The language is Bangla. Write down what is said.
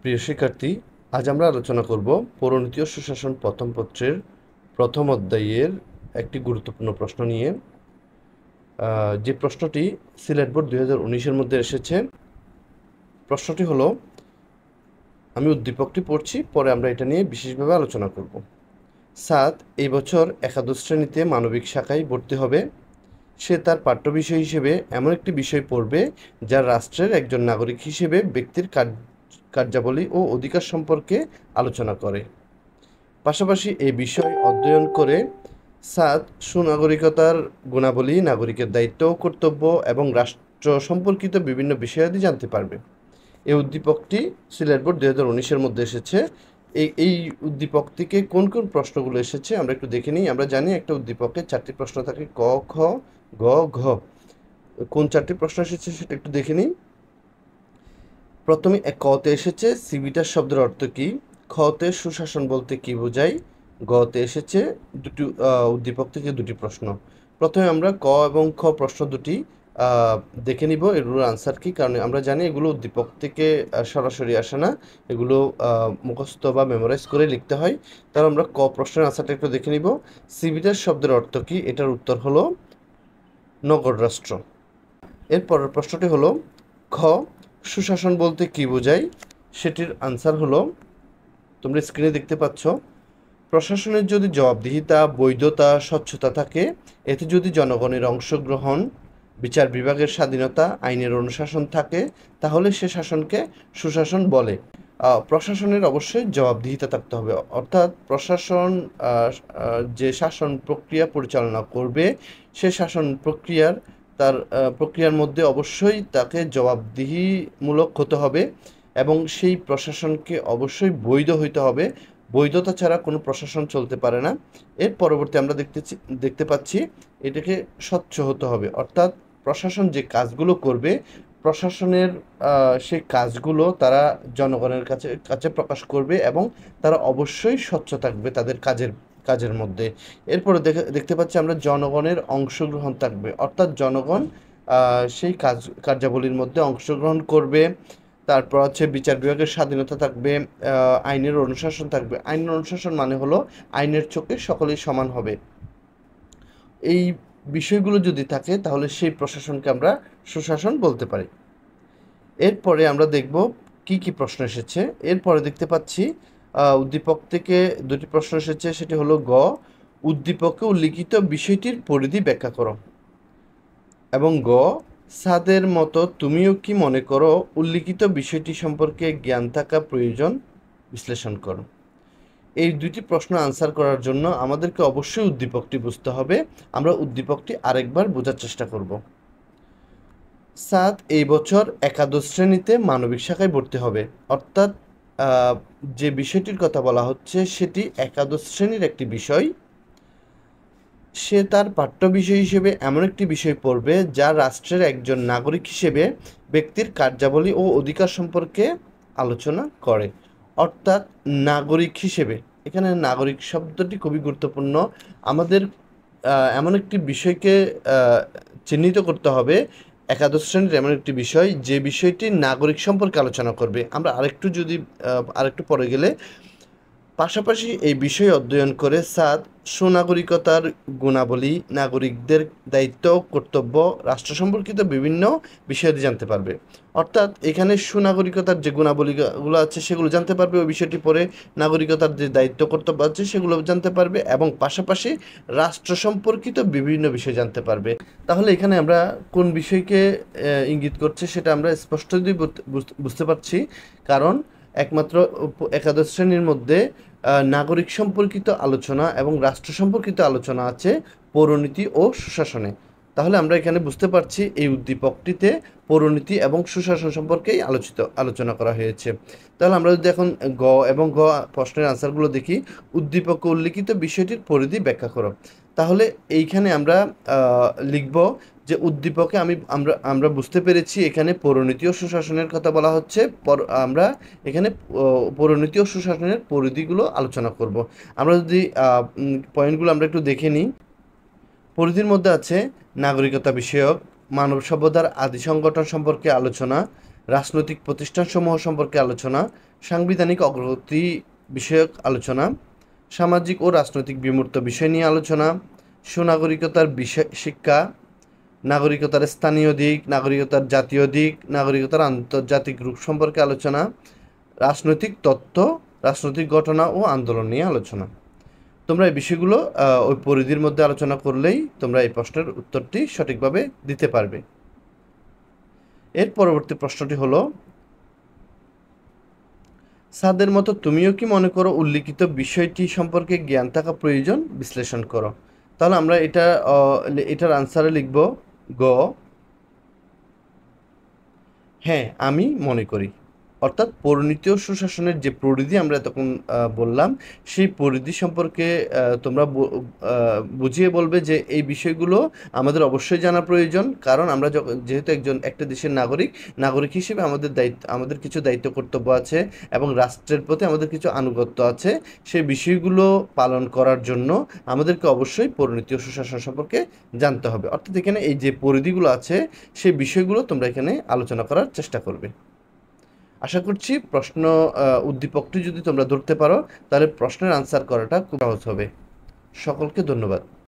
প্রিয় শিক্ষার্থী, আজ আমরা আলোচনা করব পৌরনীতি ও সুশাসন প্রথম পত্রের প্রথম অধ্যায়ের একটি গুরুত্বপূর্ণ প্রশ্ন নিয়ে। যে প্রশ্নটি সিলেট বোর্ড 2019-এর মধ্যে এসেছে। প্রশ্নটি হলো, আমি উদ্দীপকটি পড়ছি, পরে আমরা এটা নিয়ে বিশেষভাবে আলোচনা করব। সাদ এই বছর একাদশ শ্রেণীতে মানবিক শাখায় ভর্তি হবে। সে তার পাঠ্য বিষয় হিসেবে এমন একটি বিষয় পড়বে যা রাষ্ট্রের একজন নাগরিক হিসেবে ব্যক্তির কার্যাবলী ও অধিকার সম্পর্কে আলোচনা করে। পাশাপাশি এই বিষয় অধ্যয়ন করে সাদ সুনাগরিকতার গুণাবলী, নাগরিকের দায়িত্ব ও কর্তব্য এবং রাষ্ট্র সম্পর্কিত বিভিন্ন বিষয়াদি জানতে পারবে। এই উদ্দীপকটি সিলেট বোর্ড 2019-এর মধ্যে এসেছে। এই উদ্দীপক থেকে কোন কোন প্রশ্নগুলো এসেছে আমরা একটু দেখে নিই। আমরা জানি একটা উদ্দীপকে 4টি প্রশ্ন থাকে, ক, খ, গ, ঘ। কোন 4টি প্রশ্ন এসেছে সেটা একটু দেখে নিই। প্রথমে কতে এসেছে সিভিটাস শব্দের অর্থ কী, খতে সুশাসন বলতে কী বোঝায়, গতে এসেছে দুটি উদ্দীপক থেকে দুটি প্রশ্ন। প্রথমে আমরা ক এবং খ প্রশ্ন দুটি দেখে নিব এগুলোর আনসার কী, কারণ আমরা জানি এগুলো উদ্দীপক থেকে সরাসরি আসে না, এগুলো মুখস্থ বা মেমোরাইজ করে লিখতে হয়। তাহলে আমরা ক প্রশ্নের আনসারটা একটু দেখে নিব। সিভিটাস শব্দের অর্থ কী, এটার উত্তর হলো নগর রাষ্ট্র। এরপরের প্রশ্নটি হলো খ, সুশাসন বলতে কী বোঝায়, সেটির আনসার হলো তোমরা স্ক্রিনে দেখতে পাচ্ছ। প্রশাসনের যদি জবাবদিহিতা, বৈধতা, স্বচ্ছতা থাকে, এতে যদি জনগণের অংশগ্রহণ, বিচার বিভাগের স্বাধীনতা, আইনের অনুশাসন থাকে, তাহলে সে শাসনকে সুশাসন বলে। প্রশাসনের অবশ্যই জবাবদিহিতা থাকতে হবে, অর্থাৎ প্রশাসন যে শাসন প্রক্রিয়া পরিচালনা করবে, সে শাসন প্রক্রিয়ার মধ্যে অবশ্যই তাকে জবাবদিহিমূলক হতে হবে এবং সেই প্রশাসনকে অবশ্যই বৈধ হইতে হবে। বৈধতা ছাড়া কোনো প্রশাসন চলতে পারে না। এর পরবর্তী আমরা দেখতে পাচ্ছি এটাকে স্বচ্ছ হতে হবে, অর্থাৎ প্রশাসন যে কাজগুলো করবে, প্রশাসনের সেই কাজগুলো তারা জনগণের কাছে প্রকাশ করবে এবং তারা অবশ্যই স্বচ্ছ থাকবে তাদের কাজের মধ্যে। এরপরে দেখতে পাচ্ছি আমরা জনগণের অংশগ্রহণ থাকবে, অর্থাৎ জনগণ সেই কার্যাবলীর মধ্যে অংশগ্রহণ করবে। তারপর হচ্ছে বিচার বিভাগের স্বাধীনতা থাকবে, আইনের অনুশাসন থাকবে। আইনের অনুশাসন মানে হলো আইনের চোখে সকলেই সমান হবে। এই বিষয়গুলো যদি থাকে তাহলে সেই প্রশাসনকে আমরা সুশাসন বলতে পারি। এরপরে আমরা দেখব কি কি প্রশ্ন এসেছে। এরপরে দেখতে পাচ্ছি উদ্দীপক থেকে দুটি প্রশ্ন এসেছে, সেটি হলো গ, উদ্দীপকে উল্লিখিত বিষয়টির পরিধি ব্যাখ্যা করো, এবং গ, সাদের মতো তুমিও কি মনে করো উল্লিখিত বিষয়টি সম্পর্কে জ্ঞান থাকা প্রয়োজন, বিশ্লেষণ করো। এই দুটি প্রশ্ন আনসার করার জন্য আমাদেরকে অবশ্যই উদ্দীপকটি বুঝতে হবে। আমরা উদ্দীপকটি আরেকবার বোঝার চেষ্টা করব। সাদ এই বছর একাদশ শ্রেণীতে মানবিক শাখায় ভর্তি হবে, অর্থাৎ যে বিষয়টির কথা বলা হচ্ছে সেটি একাদশ শ্রেণীর একটি বিষয়। সে তার পাঠ্য বিষয় হিসেবে এমন একটি বিষয় পড়বে যা রাষ্ট্রের একজন নাগরিক হিসেবে ব্যক্তির কার্যাবলী ও অধিকার সম্পর্কে আলোচনা করে, অর্থাৎ নাগরিক হিসেবে। এখানে নাগরিক শব্দটি খুবই গুরুত্বপূর্ণ। আমাদের এমন একটি বিষয়কে চিহ্নিত করতে হবে, একাদশ শ্রেণীর এমন একটি বিষয় যে বিষয়টি নাগরিক সম্পর্কে আলোচনা করবে। আমরা আরেকটু পরে গেলে পাশাপাশি এই বিষয় অধ্যয়ন করে সাদ সুনাগরিকতার গুণাবলী, নাগরিকদের দায়িত্ব, কর্তব্য, রাষ্ট্র সম্পর্কিত বিভিন্ন বিষয়াদি জানতে পারবে। অর্থাৎ এখানে সুনাগরিকতার যে গুণাবলীগুলো আছে সেগুলো জানতে পারবে, ওই বিষয়টি পরে নাগরিকতার যে দায়িত্ব, কর্তব্য আছে সেগুলো জানতে পারবে এবং পাশাপাশি রাষ্ট্র সম্পর্কিত বিভিন্ন বিষয় জানতে পারবে। তাহলে এখানে আমরা কোন বিষয়কে ইঙ্গিত করছে সেটা আমরা স্পষ্টতই বুঝতে পারছি, কারণ একমাত্র একাদশ শ্রেণীর মধ্যে নাগরিক সম্পর্কিত আলোচনা এবং রাষ্ট্র সম্পর্কিত আলোচনা আছে পৌরনীতি ও সুশাসনে। তাহলে আমরা এখানে বুঝতে পারছি এই উদ্দীপকটিতে পৌরনীতি এবং সুশাসন সম্পর্কেই আলোচনা করা হয়েছে। তাহলে আমরা যদি এখন গ এবং ঘ প্রশ্নের আনসারগুলো দেখি। উদ্দীপকে উল্লিখিত বিষয়টির পরিধি ব্যাখ্যা করো। তাহলে এইখানে আমরা লিখব যে উদ্দীপকে আমরা বুঝতে পেরেছি এখানে পৌরনীতি ও সুশাসনের কথা বলা হচ্ছে। আমরা এখানে পৌরনীতি ও সুশাসনের পরিধিগুলো আলোচনা করব। আমরা যদি পয়েন্টগুলো আমরা একটু দেখে নিই। পরিধির মধ্যে আছে নাগরিকতা বিষয়ক, মানব সভ্যতার আদি সংগঠন সম্পর্কে আলোচনা, রাজনৈতিক প্রতিষ্ঠানসমূহ সম্পর্কে আলোচনা, সাংবিধানিক অগ্রগতি বিষয়ক আলোচনা, সামাজিক ও রাজনৈতিক বিমূর্ত বিষয় নিয়ে আলোচনা, সুনাগরিকতার বিষয় শিক্ষা, নাগরিকতার স্থানীয় দিক, নাগরিকতার জাতীয় দিক, নাগরিকতার আন্তর্জাতিক রূপ সম্পর্কে আলোচনা, রাজনৈতিক তত্ত্ব, রাজনৈতিক ঘটনা ও আন্দোলন নিয়ে আলোচনা। তোমরা এই বিষয়গুলো ওই পরিধির মধ্যে আলোচনা করলেই তোমরা এই প্রশ্নের উত্তরটি সঠিকভাবে দিতে পারবে। এর পরবর্তী প্রশ্নটি হলো, সাদের মতো তুমিও কি মনে করো উল্লিখিত বিষয়টি সম্পর্কে জ্ঞান থাকা প্রয়োজন? বিশ্লেষণ করো। তাহলে আমরা এটার আনসারে লিখব গ, হ্যাঁ আমি মনে করি। অর্থাৎ পরিণীতি ও সুশাসনের যে পরিধি আমরা এতক্ষণ বললাম, সেই পরিধি সম্পর্কে তোমরা বুঝিয়ে বলবে যে এই বিষয়গুলো আমাদের অবশ্যই জানা প্রয়োজন, কারণ আমরা যেহেতু একটা দেশের নাগরিক হিসেবে আমাদের কিছু দায়িত্ব কর্তব্য আছে এবং রাষ্ট্রের প্রতি আমাদের কিছু আনুগত্য আছে। সেই বিষয়গুলো পালন করার জন্য আমাদেরকে অবশ্যই পরিণীতি ও সুশাসন সম্পর্কে জানতে হবে। অর্থাৎ এখানে এই যে পরিধিগুলো আছে সেই বিষয়গুলো তোমরা এখানে আলোচনা করার চেষ্টা করবে। আশা করছি প্রশ্ন উদ্দীপকটি যদি তোমরা ধরতে পারো তাহলে প্রশ্নের আনসার করাটা খুব সহজ হবে। সকলকে ধন্যবাদ।